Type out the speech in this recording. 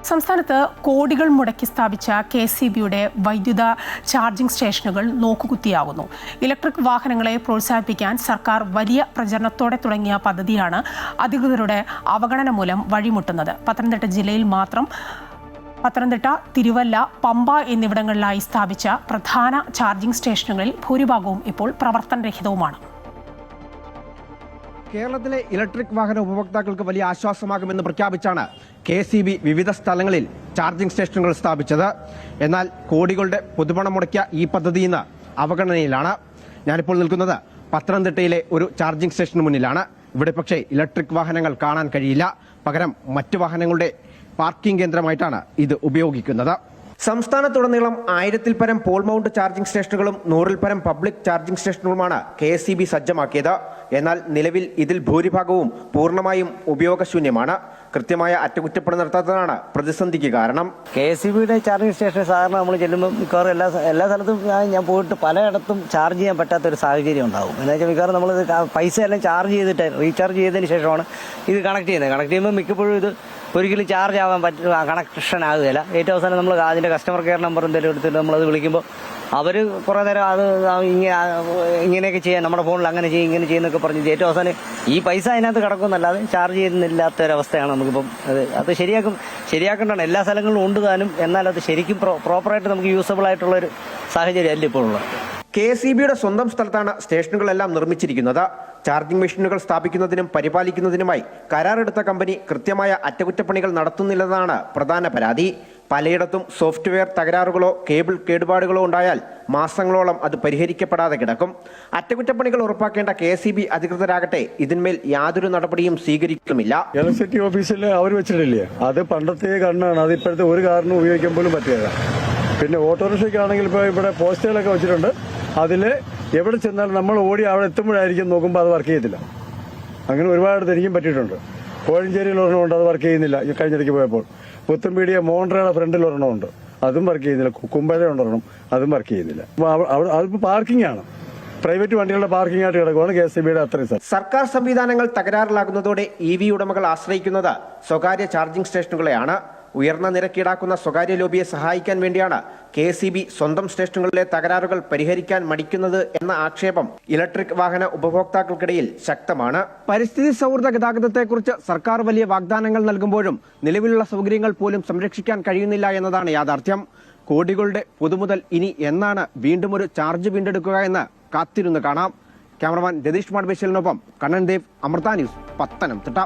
സംസ്ഥാനത്ത് കോടികൾ മുടക്കി സ്ഥാപിച്ച കെഎസ്ഇബിയുടെ വൈദ്യുത ചാർജിംഗ് സ്റ്റേഷനുകൾ നോക്കുകുത്തിയാകുന്നു. ഇലക്ട്രിക് വാഹനങ്ങളെ പ്രോത്സാഹിപ്പിക്കാൻ സർക്കാർ വലിയ പ്രചരണത്തോടെ തുടങ്ങിയ പദ്ധതിയാണ് അധികൃതരുടെ അവഗണന മൂലം വഴിമുട്ടുന്നത്. പത്തനംതിട്ട ജില്ലയിൽ മാത്രം പത്തനംതിട്ട, തിരുവല്ല, പമ്പ എന്നിവിടങ്ങളിലായി സ്ഥാപിച്ച പ്രധാന ചാർജിംഗ് സ്റ്റേഷനുകളിൽ ഭൂരിഭാഗവും ഇപ്പോൾ പ്രവർത്തനരഹിതവുമാണ്. കേരളത്തിലെ ഇലക്ട്രിക് വാഹന ഉപഭോക്താക്കൾക്ക് വലിയ ആശ്വാസമാകുമെന്ന് പ്രഖ്യാപിച്ചാണ് കെഎസ്ഇബി വിവിധ സ്ഥലങ്ങളിൽ ചാർജിംഗ് സ്റ്റേഷനുകൾ സ്ഥാപിച്ചത്. എന്നാൽ കോടികളുടെ പൊതുപണം മുടക്കിയ ഈ പദ്ധതി ഇന്ന് അവഗണനയിലാണ്. ഞാനിപ്പോൾ നിൽക്കുന്നത് പത്തനംതിട്ടയിലെ ഒരു ചാർജിംഗ് സ്റ്റേഷന് മുന്നിലാണ്. ഇവിടെ പക്ഷേ ഇലക്ട്രിക് വാഹനങ്ങൾ കാണാൻ കഴിയില്ല. പകരം മറ്റു വാഹനങ്ങളുടെ പാർക്കിംഗ് കേന്ദ്രമായിട്ടാണ് ഇത് ഉപയോഗിക്കുന്നത്. സംസ്ഥാനത്തുടനീളം 1000-ൽ പരം പോൾ മൗണ്ട് ചാർജിംഗ് സ്റ്റേഷനുകളും 100-ൽ പരം പബ്ലിക് ചാർജിംഗ് സ്റ്റേഷനുകളുമാണ് കെഎസ്ഇബി സജ്ജമാക്കിയത്. എന്നാൽ നിലവിൽ ഇതിൽ ഭൂരിഭാഗവും പൂർണ്ണമായും ഉപയോഗശൂന്യമാണ്. കൃത്യമായ അറ്റകുറ്റപ്പണി നടത്താത്തതാണ് പ്രതിസന്ധിക്ക് കാരണം. കെഎസ്ഇബിയുടെ ചാർജിംഗ് സ്റ്റേഷൻ സാധാരണ നമ്മൾ ചെല്ലുമ്പോൾ മിക്കവാറും എല്ലാ സ്ഥലത്തും ഞാൻ പോയിട്ട് പലയിടത്തും ചാർജ് ചെയ്യാൻ പറ്റാത്തൊരു സാഹചര്യം ഉണ്ടാകും. എന്ന് വെച്ചാൽ മിക്കവാറും നമ്മൾ പൈസ എല്ലാം ചാർജ് ചെയ്തിട്ട് റീചാർജ് ചെയ്തതിന് ശേഷമാണ് ഇത് കണക്ട് ചെയ്യുമ്പോൾ മിക്കപ്പോഴും ഇത് ഒരിക്കലും ചാർജ് ആവാൻ കണക്ഷൻ ആകുകയില്ല. ഏറ്റവും അവസാനം നമ്മൾ അതിൻ്റെ കസ്റ്റമർ കെയർ നമ്പർ എന്തെങ്കിലും എടുത്തിട്ട് നമ്മളത് വിളിക്കുമ്പോൾ അവർ കുറേ നേരം അത് ഇങ്ങനെയൊക്കെ ചെയ്യാൻ നമ്മുടെ ഫോണിൽ അങ്ങനെ ചെയ്യും ഇങ്ങനെ ചെയ്യുന്നൊക്കെ പറഞ്ഞ് ഏറ്റവും അവസാനം ഈ പൈസ അതിനകത്ത് കിടക്കുമെന്നല്ലാതെ ചാർജ് ചെയ്യുന്നില്ലാത്തൊരവസ്ഥയാണ് നമുക്കിപ്പം. അത് ശരിയാക്കേണ്ടതാണ്. എല്ലാ സ്ഥലങ്ങളിലും ഉണ്ട് താനും. എന്നാൽ അത് ശരിക്കും പ്രോപ്പറായിട്ട് നമുക്ക് യൂസബിൾ ആയിട്ടുള്ളൊരു സാഹചര്യം അല്ല ഇപ്പോൾ ഉള്ളത്. കെഎസ്ഇബിയുടെ സ്വന്തം സ്ഥലത്താണ് സ്റ്റേഷനുകളെല്ലാം നിർമ്മിച്ചിരിക്കുന്നത്. ചാർജിംഗ് മെഷീനുകൾ സ്ഥാപിക്കുന്നതിനും പരിപാലിക്കുന്നതിനുമായി കരാറെടുത്ത കമ്പനി കൃത്യമായ അറ്റകുറ്റപ്പണികൾ നടത്തുന്നില്ലെന്നാണ് പ്രധാന പരാതി. പലയിടത്തും സോഫ്റ്റ്വെയർ തകരാറുകളോ കേബിൾ കേടുപാടുകളോ ഉണ്ടായാൽ മാസങ്ങളോളം അത് പരിഹരിക്കപ്പെടാതെ കിടക്കും. അറ്റകുറ്റപ്പണികൾ ഉറപ്പാക്കേണ്ട കെഎസ്ഇബി അധികൃതരാകട്ടെ ഇതിന്മേൽ യാതൊരു നടപടിയും സ്വീകരിക്കുന്നില്ല. ഇലക്ട്രിസിറ്റി ഓഫീസിൽ അവർ വെച്ചിട്ടില്ലേ, അത് പണ്ടത്തെ കണ്ണാണ്. അത് ഇപ്പോഴത്തെ ഒരു കാരണം ഉപയോഗിക്കാൻ പോലും പറ്റില്ല. പിന്നെ ഓട്ടോറിക്ഷയ്ക്കാണെങ്കിൽ ഇപ്പോൾ ഇവിടെ പോസ്റ്റുകളൊക്കെ വെച്ചിട്ടുണ്ട്. അതിൽ എവിടെ ചെന്നാലും നമ്മൾ ഓടി അവിടെ എത്തുമ്പോഴായിരിക്കും നോക്കുമ്പോൾ അത് വർക്ക് ചെയ്യത്തില്ല. അങ്ങനെ ഒരുപാട് എനിക്കും പറ്റിയിട്ടുണ്ട്. കോഴഞ്ചേരിയിൽ ഒരെണ്ണമുണ്ട്, അത് വർക്ക് ചെയ്യുന്നില്ല. കഴിഞ്ഞിടയ്ക്ക് പോയപ്പോൾ പുത്തൻപീടിയ മോണ്ട്രയുടെ ഫ്രണ്ടിൽ ഒരെണ്ണമുണ്ട്, അതും വർക്ക് ചെയ്യുന്നില്ല. കുമ്പഴ ഉണ്ടൊരെണ്ണം, അതും വർക്ക് ചെയ്യുന്നില്ല. അതിപ്പോൾ പാർക്കിംഗ് ആണ്, പ്രൈവറ്റ് വണ്ടികളുടെ പാർക്കിംഗ് ആയിട്ട് കിടക്കുവാണ് കെഎസ്ഇബിയുടെ അത്രയും. സർക്കാർ സംവിധാനങ്ങൾ തകരാറിലാകുന്നതോടെ ഇവി ഉടമകൾ ആശ്രയിക്കുന്നത് സ്വകാര്യ ചാർജിംഗ് സ്റ്റേഷനുകളെയാണ്. ഉയർന്ന നിരക്ക് ഈടാക്കുന്ന സ്വകാര്യ ലോബിയെ സഹായിക്കാൻ വേണ്ടിയാണ് കെഎസ്ഇബി സ്വന്തം സ്റ്റേഷനുകളിലെ തകരാറുകൾ പരിഹരിക്കാൻ മടിക്കുന്നത് എന്ന ആക്ഷേപം ഇലക്ട്രിക് വാഹന ഉപഭോക്താക്കൾക്കിടയിൽ ശക്തമാണ്. പരിസ്ഥിതി സൗഹൃദ ഗതാഗതത്തെക്കുറിച്ച് സർക്കാർ വലിയ വാഗ്ദാനങ്ങൾ നൽകുമ്പോഴും നിലവിലുള്ള സൗകര്യങ്ങൾ പോലും സംരക്ഷിക്കാൻ കഴിയുന്നില്ല എന്നതാണ് യാഥാർത്ഥ്യം. കോടികളുടെ പൊതുമുതൽ ഇനി എന്നാണ് വീണ്ടും ഒരു ചാർജ് വീണ്ടെടുക്കുക എന്ന് കാത്തിരുന്ന് കാണാം. ക്യാമറമാൻ രതീഷ് മാഡ്ബേശ്വലിനൊപ്പം കണ്ണൻ ദേവ്, അമൃത ന്യൂസ്, പത്തനംതിട്ട.